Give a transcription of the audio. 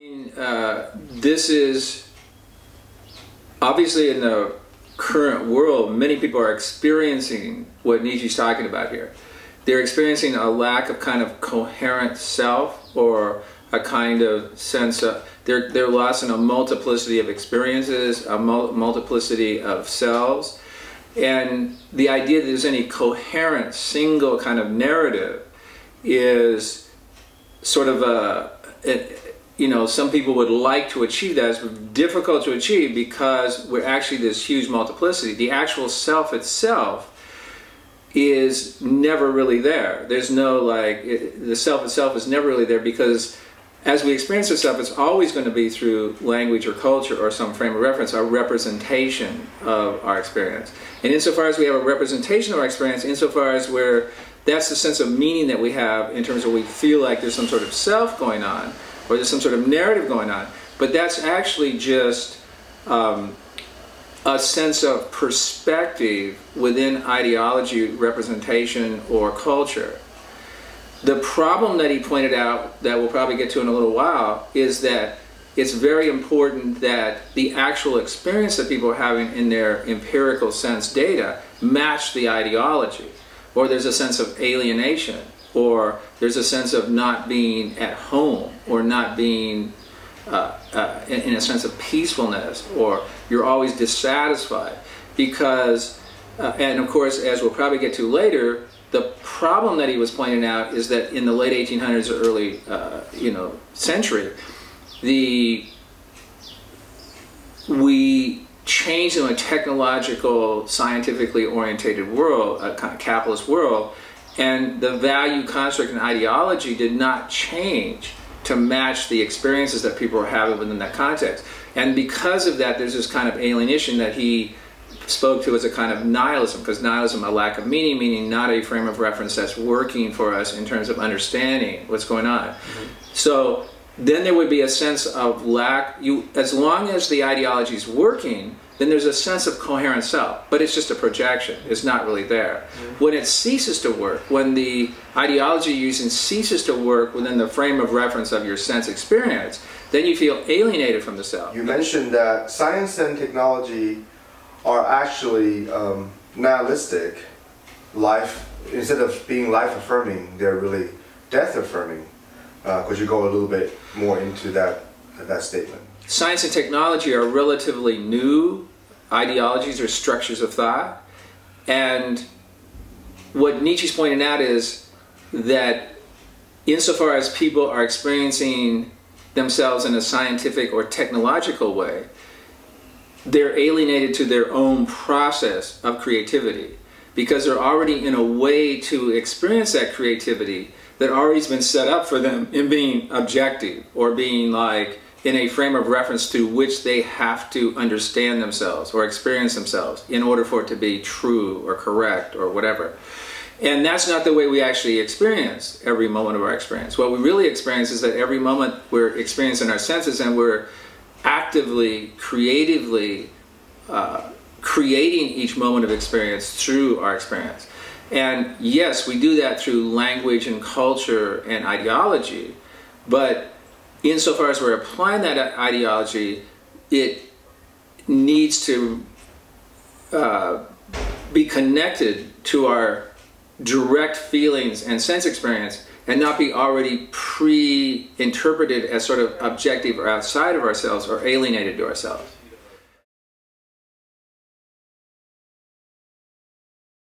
This is obviously in the current world, many people are experiencing what Nietzsche's talking about here. They're experiencing a lack of kind of coherent self, or a kind of sense of they're lost in a multiplicity of experiences, a multiplicity of selves, and the idea that there's any coherent single kind of narrative is sort of some people would like to achieve that. It's difficult to achieve because we're actually this huge multiplicity. The actual self itself is never really there. There's no the self itself is never really there, because as we experience the self, it's always going to be through language or culture or some frame of reference, a representation of our experience. And insofar as we have a representation of our experience, insofar as that's the sense of meaning that we have in terms of we feel like there's some sort of self going on, or there's some sort of narrative going on, but that's actually just a sense of perspective within ideology, representation, or culture. The problem that he pointed out, that we'll probably get to in a little while, is that it's very important that the actual experience that people are having in their empirical sense data match the ideology, or there's a sense of alienation, or there's a sense of not being at home, or not being in a sense of peacefulness, or you're always dissatisfied. Because, and of course, as we'll probably get to later, the problem that he was pointing out is that in the late 1800s or early century, we changed in a technological, scientifically orientated world, a kind of capitalist world, and the value construct and ideology did not change to match the experiences that people are having within that context. And because of that, there's this kind of alienation that he spoke to as a kind of nihilism, because nihilism, a lack of meaning, meaning not a frame of reference that's working for us in terms of understanding what's going on. So then there would be a sense of lack. As long as the ideology is working, then there's a sense of coherent self, but it's just a projection. It's not really there. When it ceases to work, when the ideology you're using ceases to work within the frame of reference of your sense experience, then you feel alienated from the self. You mentioned that science and technology are actually nihilistic. Instead of being life-affirming, they're really death-affirming. Could you go a little bit more into that statement? Science and technology are relatively new ideologies or structures of thought, and what Nietzsche's pointing out is that insofar as people are experiencing themselves in a scientific or technological way, they're alienated to their own process of creativity, because they're already in a way to experience that creativity that already has been set up for them in being objective, or being in a frame of reference to which they have to understand themselves or experience themselves in order for it to be true or correct or whatever. And that's not the way we actually experience every moment of our experience. What we really experience is that every moment we're experiencing our senses, and we're actively, creatively creating each moment of experience through our experience. And yes, we do that through language and culture and ideology, but insofar as we're applying that ideology, it needs to be connected to our direct feelings and sense experience, and not be already pre-interpreted as sort of objective or outside of ourselves, or alienated to ourselves.